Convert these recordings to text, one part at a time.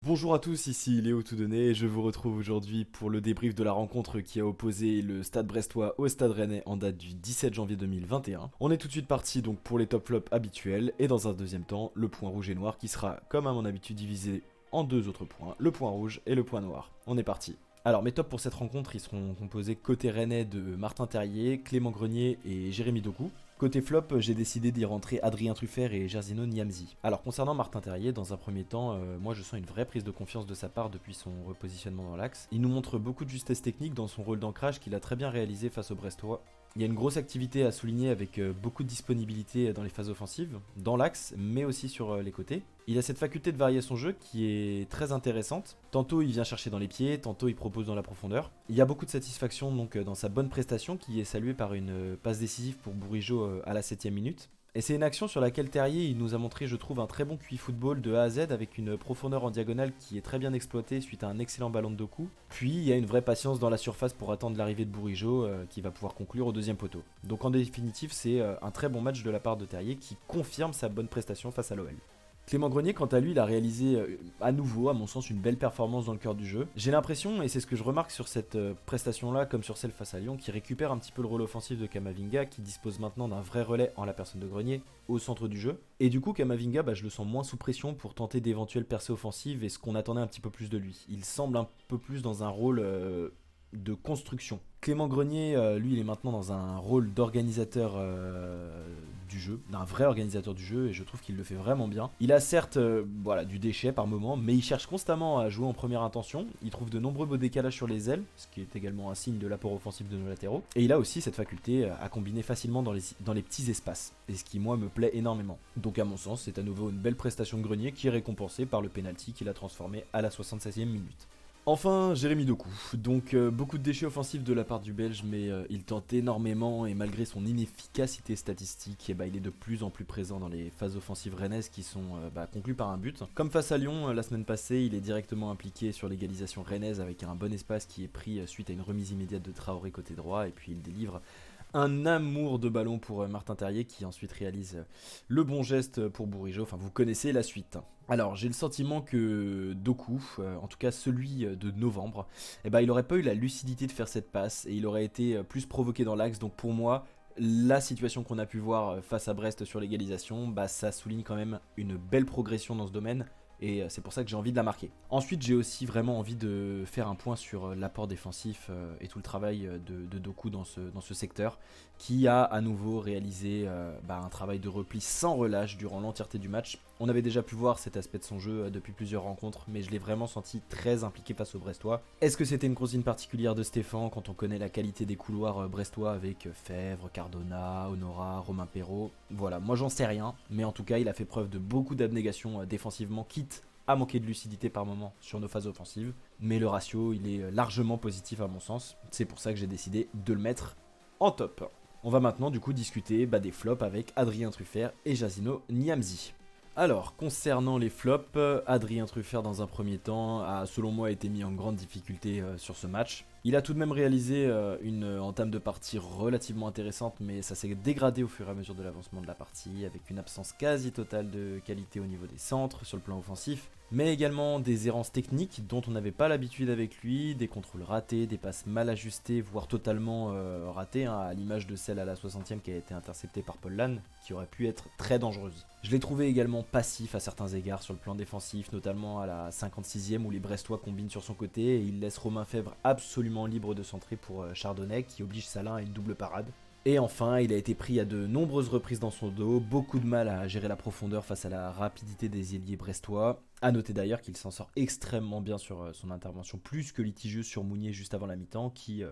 Bonjour à tous, ici Léo Toudonné et je vous retrouve aujourd'hui pour le débrief de la rencontre qui a opposé le Stade Brestois au Stade Rennais en date du 17 janvier 2021. On est tout de suite parti donc pour les top flops habituels et dans un deuxième temps, le point rouge et noir qui sera comme à mon habitude divisé en deux autres points, le point rouge et le point noir. On est parti. Alors mes tops pour cette rencontre, ils seront composés côté Rennais de Martin Terrier, Clément Grenier et Jérémy Doku. Côté flop, j'ai décidé d'y rentrer Adrien Truffert et Jerzino Niamzi. Alors concernant Martin Terrier, dans un premier temps, moi je sens une vraie prise de confiance de sa part depuis son repositionnement dans l'axe. Il nous montre beaucoup de justesse technique dans son rôle d'ancrage qu'il a très bien réalisé face au Brestois. Il y a une grosse activité à souligner avec beaucoup de disponibilité dans les phases offensives, dans l'axe, mais aussi sur les côtés. Il a cette faculté de varier son jeu qui est très intéressante. Tantôt il vient chercher dans les pieds, tantôt il propose dans la profondeur. Il y a beaucoup de satisfaction donc dans sa bonne prestation qui est saluée par une passe décisive pour Bourigeaud à la 7ème minute. Et c'est une action sur laquelle Terrier il nous a montré, je trouve, un très bon QI football de A à Z avec une profondeur en diagonale qui est très bien exploitée suite à un excellent ballon de Doku. Puis il y a une vraie patience dans la surface pour attendre l'arrivée de Bourigeaud qui va pouvoir conclure au deuxième poteau. Donc en définitive, c'est un très bon match de la part de Terrier qui confirme sa bonne prestation face à l'OL. Clément Grenier, quant à lui, il a réalisé à nouveau, à mon sens, une belle performance dans le cœur du jeu. J'ai l'impression, et c'est ce que je remarque sur cette prestation-là, comme sur celle face à Lyon, qu'il récupère un petit peu le rôle offensif de Kamavinga, qui dispose maintenant d'un vrai relais en la personne de Grenier, au centre du jeu. Et du coup, Kamavinga, je le sens moins sous pression pour tenter d'éventuelles percées offensives et ce qu'on attendait un petit peu plus de lui. Il semble un peu plus dans un rôle de construction. Clément Grenier, lui, il est maintenant dans un rôle d'organisateur du jeu, d'un vrai organisateur du jeu, et je trouve qu'il le fait vraiment bien. Il a certes du déchet par moment, mais il cherche constamment à jouer en première intention. Il trouve de nombreux beaux décalages sur les ailes, ce qui est également un signe de l'apport offensif de nos latéraux. Et il a aussi cette faculté à combiner facilement dans les petits espaces, et ce qui, moi, me plaît énormément. Donc, à mon sens, c'est à nouveau une belle prestation de Grenier qui est récompensée par le penalty qu'il a transformé à la 76e minute. Enfin, Jérémy Doku. Donc beaucoup de déchets offensifs de la part du Belge, mais il tente énormément et malgré son inefficacité statistique, il est de plus en plus présent dans les phases offensives rennaises qui sont conclues par un but. Comme face à Lyon la semaine passée, il est directement impliqué sur l'égalisation rennaise avec un bon espace qui est pris suite à une remise immédiate de Traoré côté droit et puis il délivre un amour de ballon pour Martin Terrier qui ensuite réalise le bon geste pour Bourigeaud. Enfin, vous connaissez la suite. Alors, j'ai le sentiment que Doku, en tout cas celui de novembre, il aurait pas eu la lucidité de faire cette passe et il aurait été plus provoqué dans l'axe. Donc pour moi, la situation qu'on a pu voir face à Brest sur l'égalisation, ça souligne quand même une belle progression dans ce domaine. Et c'est pour ça que j'ai envie de la marquer. Ensuite, j'ai aussi vraiment envie de faire un point sur l'apport défensif et tout le travail de Doku dans ce secteur, qui a à nouveau réalisé un travail de repli sans relâche durant l'entièreté du match. On avait déjà pu voir cet aspect de son jeu depuis plusieurs rencontres, mais je l'ai vraiment senti très impliqué face aux Brestois. Est-ce que c'était une consigne particulière de Stéphane quand on connaît la qualité des couloirs brestois avec Fèvre, Cardona, Honora, Romain Perrault? Voilà, moi j'en sais rien, mais en tout cas il a fait preuve de beaucoup d'abnégation défensivement, quitte à manquer de lucidité par moment sur nos phases offensives, mais le ratio il est largement positif à mon sens, c'est pour ça que j'ai décidé de le mettre en top. On va maintenant du coup discuter des flops avec Adrien Truffert et Jerzino Niamzi. Alors, concernant les flops, Adrien Truffert dans un premier temps a selon moi été mis en grande difficulté sur ce match. Il a tout de même réalisé une entame de partie relativement intéressante, mais ça s'est dégradé au fur et à mesure de l'avancement de la partie, avec une absence quasi totale de qualité au niveau des centres sur le plan offensif, mais également des errances techniques dont on n'avait pas l'habitude avec lui, des contrôles ratés, des passes mal ajustées, voire totalement ratées, à l'image de celle à la 60e qui a été interceptée par Paul Lannes, qui aurait pu être très dangereuse. Je l'ai trouvé également passif à certains égards sur le plan défensif, notamment à la 56e où les Brestois combinent sur son côté et il laisse Romain Fèvre absolument libre de centrer pour Chardonnay qui oblige Salin à une double parade. Et enfin, il a été pris à de nombreuses reprises dans son dos, beaucoup de mal à gérer la profondeur face à la rapidité des ailiers brestois. A noter d'ailleurs qu'il s'en sort extrêmement bien sur son intervention, plus que litigieuse sur Mounier juste avant la mi-temps, qui,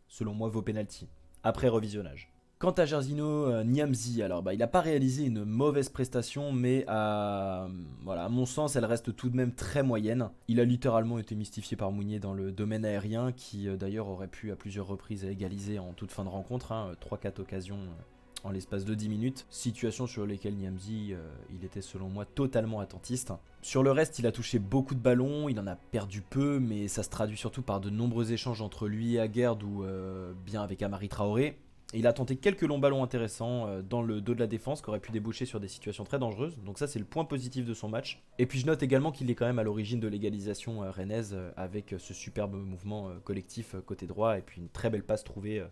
selon moi, vaut penalty, après revisionnage. Quant à Jerzino Niamzi, alors il n'a pas réalisé une mauvaise prestation, mais à mon sens, elle reste tout de même très moyenne. Il a littéralement été mystifié par Mounier dans le domaine aérien, qui d'ailleurs aurait pu à plusieurs reprises égaliser en toute fin de rencontre, 3-4 occasions en l'espace de 10 minutes, situation sur lesquelles Niamzi, il était selon moi totalement attentiste. Sur le reste, il a touché beaucoup de ballons, il en a perdu peu, mais ça se traduit surtout par de nombreux échanges entre lui et Aguerd ou bien avec Amari Traoré. Il a tenté quelques longs ballons intéressants dans le dos de la défense qui auraient pu déboucher sur des situations très dangereuses. Donc ça c'est le point positif de son match. Et puis je note également qu'il est quand même à l'origine de l'égalisation rennaise avec ce superbe mouvement collectif côté droit et puis une très belle passe trouvée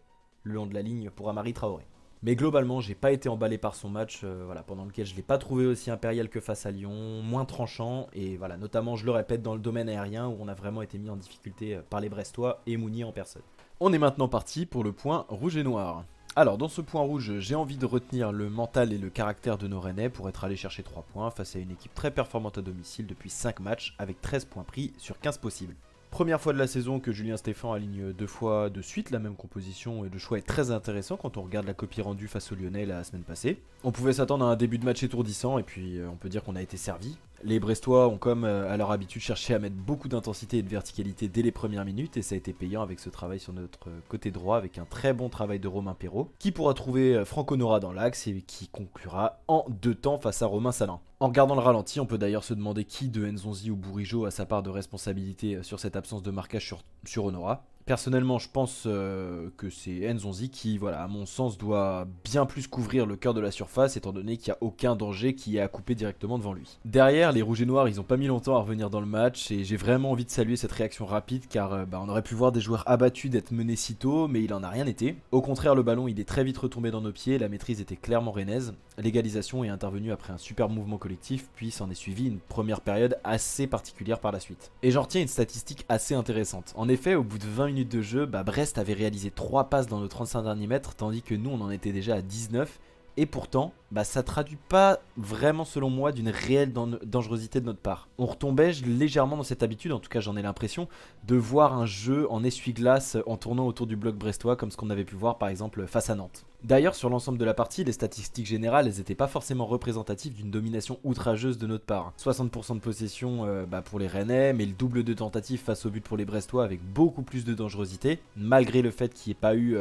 le long de la ligne pour Amari Traoré. Mais globalement, j'ai pas été emballé par son match, pendant lequel je l'ai pas trouvé aussi impérial que face à Lyon, moins tranchant, et voilà, notamment, je le répète, dans le domaine aérien, où on a vraiment été mis en difficulté par les Brestois et Mounier en personne. On est maintenant parti pour le point rouge et noir. Alors, dans ce point rouge, j'ai envie de retenir le mental et le caractère de nos Rennais pour être allé chercher 3 points face à une équipe très performante à domicile depuis 5 matchs, avec 13 points pris sur 15 possibles. Première fois de la saison que Julien Stéphan aligne 2 fois de suite la même composition et le choix est très intéressant quand on regarde la copie rendue face aux Lyonnais la semaine passée. On pouvait s'attendre à un début de match étourdissant et puis on peut dire qu'on a été servi. Les Brestois ont comme à leur habitude cherché à mettre beaucoup d'intensité et de verticalité dès les premières minutes et ça a été payant avec ce travail sur notre côté droit avec un très bon travail de Romain Perrault qui pourra trouver Franck Honora dans l'axe et qui conclura en 2 temps face à Romain Salin. En regardant le ralenti, on peut d'ailleurs se demander qui de Nzonzi ou Bourigeaud a sa part de responsabilité sur cette absence de marquage sur Honora. Personnellement, je pense que c'est Nzonzi qui, à mon sens, doit bien plus couvrir le cœur de la surface, étant donné qu'il n'y a aucun danger qui est à couper directement devant lui. Derrière, les Rouges et Noirs, ils n'ont pas mis longtemps à revenir dans le match, et j'ai vraiment envie de saluer cette réaction rapide, car on aurait pu voir des joueurs abattus d'être menés si tôt, mais il en a rien été. Au contraire, le ballon, il est très vite retombé dans nos pieds, la maîtrise était clairement rennaise. L'égalisation est intervenue après un super mouvement collectif, puis s'en est suivi une première période assez particulière par la suite. Et j'en retiens une statistique assez intéressante. En effet, au bout de 20 minutes de jeu, Brest avait réalisé 3 passes dans nos 35 derniers mètres, tandis que nous on en était déjà à 19. Et pourtant, ça traduit pas vraiment selon moi d'une réelle dangerosité de notre part. On retombait légèrement dans cette habitude, en tout cas j'en ai l'impression, de voir un jeu en essuie-glace en tournant autour du bloc brestois comme ce qu'on avait pu voir par exemple face à Nantes. D'ailleurs, sur l'ensemble de la partie, les statistiques générales, elles n'étaient pas forcément représentatives d'une domination outrageuse de notre part. 60% de possession pour les Rennais, mais le double de tentatives face au but pour les Brestois avec beaucoup plus de dangerosité, malgré le fait qu'il n'y ait pas eu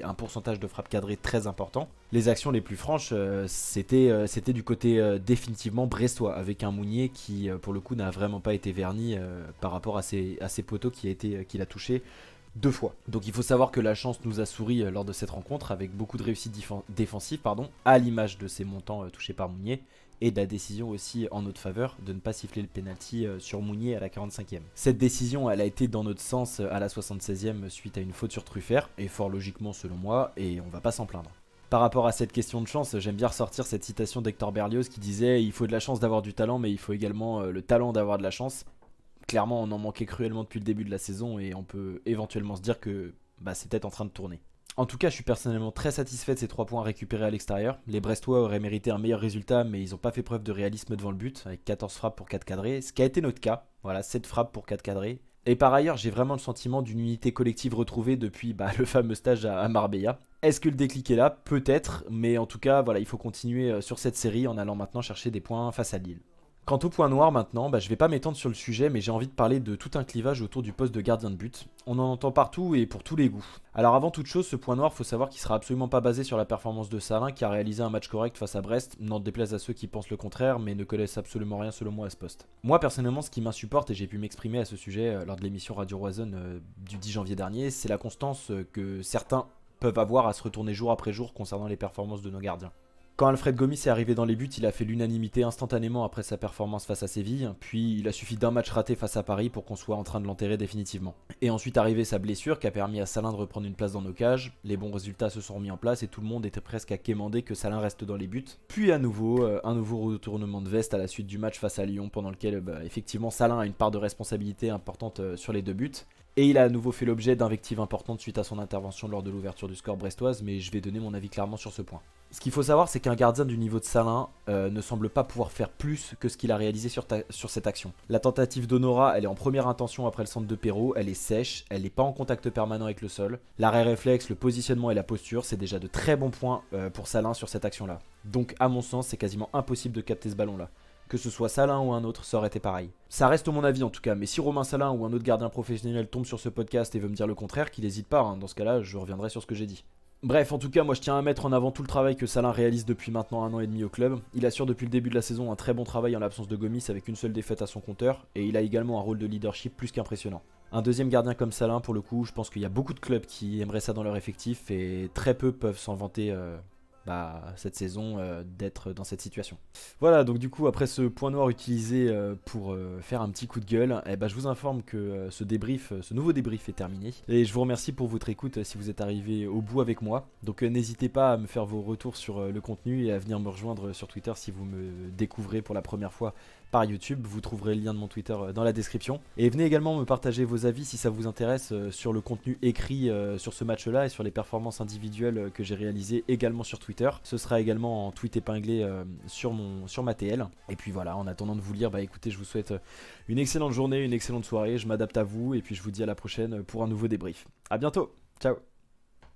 un pourcentage de frappes cadrées très important. Les actions les plus franches, c'était du côté définitivement brestois, avec un Mounier qui, pour le coup, n'a vraiment pas été verni par rapport à ses poteaux qu'il a touché 2 fois. Donc il faut savoir que la chance nous a souri lors de cette rencontre avec beaucoup de réussite défensive, à l'image de ces montants touchés par Mounier et de la décision aussi en notre faveur de ne pas siffler le penalty sur Mounier à la 45e. Cette décision, elle a été dans notre sens à la 76e suite à une faute sur Truffert, et fort logiquement selon moi, et on va pas s'en plaindre. Par rapport à cette question de chance, j'aime bien ressortir cette citation d'Hector Berlioz qui disait « Il faut de la chance d'avoir du talent, mais il faut également le talent d'avoir de la chance ». Clairement, on en manquait cruellement depuis le début de la saison et on peut éventuellement se dire que c'est peut-être en train de tourner. En tout cas, je suis personnellement très satisfait de ces 3 points récupérés à l'extérieur. Les Brestois auraient mérité un meilleur résultat, mais ils n'ont pas fait preuve de réalisme devant le but, avec 14 frappes pour 4 cadrés, ce qui a été notre cas. 7 frappes pour 4 cadrés. Et par ailleurs, j'ai vraiment le sentiment d'une unité collective retrouvée depuis le fameux stage à Marbella. Est-ce que le déclic est là? Peut-être, mais en tout cas, il faut continuer sur cette série en allant maintenant chercher des points face à Lille. Quant au point noir maintenant, je vais pas m'étendre sur le sujet, mais j'ai envie de parler de tout un clivage autour du poste de gardien de but. On en entend partout et pour tous les goûts. Alors avant toute chose, ce point noir, faut savoir qu'il sera absolument pas basé sur la performance de Salin qui a réalisé un match correct face à Brest, n'en déplaise à ceux qui pensent le contraire, mais ne connaissent absolument rien selon moi à ce poste. Moi personnellement, ce qui m'insupporte, et j'ai pu m'exprimer à ce sujet lors de l'émission Radio Roison du 10 janvier dernier, c'est la constance que certains peuvent avoir à se retourner jour après jour concernant les performances de nos gardiens. Quand Alfred Gomis est arrivé dans les buts, il a fait l'unanimité instantanément après sa performance face à Séville, puis il a suffi d'un match raté face à Paris pour qu'on soit en train de l'enterrer définitivement. Et ensuite arrivée sa blessure qui a permis à Salin de reprendre une place dans nos cages, les bons résultats se sont remis en place et tout le monde était presque à quémander que Salin reste dans les buts. Puis à nouveau, un nouveau retournement de veste à la suite du match face à Lyon pendant lequel effectivement Salin a une part de responsabilité importante sur les 2 buts. Et il a à nouveau fait l'objet d'invectives importantes suite à son intervention lors de l'ouverture du score brestoise, mais je vais donner mon avis clairement sur ce point. Ce qu'il faut savoir, c'est qu'un gardien du niveau de Salin ne semble pas pouvoir faire plus que ce qu'il a réalisé sur cette action. La tentative d'Honora, elle est en première intention après le centre de Perrault, elle est sèche, elle n'est pas en contact permanent avec le sol. L'arrêt réflexe, le positionnement et la posture, c'est déjà de très bons points pour Salin sur cette action-là. Donc à mon sens, c'est quasiment impossible de capter ce ballon-là. Que ce soit Salin ou un autre, ça aurait été pareil. Ça reste mon avis en tout cas, mais si Romain Salin ou un autre gardien professionnel tombe sur ce podcast et veut me dire le contraire, qu'il n'hésite pas, dans ce cas-là, je reviendrai sur ce que j'ai dit. Bref, en tout cas, moi je tiens à mettre en avant tout le travail que Salin réalise depuis maintenant 1 an et demi au club. Il assure depuis le début de la saison un très bon travail en l'absence de Gomis avec une seule défaite à son compteur, et il a également un rôle de leadership plus qu'impressionnant. Un deuxième gardien comme Salin, pour le coup, je pense qu'il y a beaucoup de clubs qui aimeraient ça dans leur effectif et très peu peuvent s'en vanter cette saison d'être dans cette situation. Voilà, donc du coup, après ce point noir utilisé pour faire un petit coup de gueule, je vous informe que ce nouveau débrief est terminé. Et je vous remercie pour votre écoute si vous êtes arrivé au bout avec moi. Donc n'hésitez pas à me faire vos retours sur le contenu et à venir me rejoindre sur Twitter si vous me découvrez pour la première fois par YouTube. Vous trouverez le lien de mon Twitter dans la description. Et venez également me partager vos avis si ça vous intéresse sur le contenu écrit sur ce match-là et sur les performances individuelles que j'ai réalisées également sur Twitter. Ce sera également en tweet épinglé sur ma TL. Et puis voilà, en attendant de vous lire, écoutez, je vous souhaite une excellente journée, une excellente soirée. Je m'adapte à vous et puis je vous dis à la prochaine pour un nouveau débrief. A bientôt, ciao.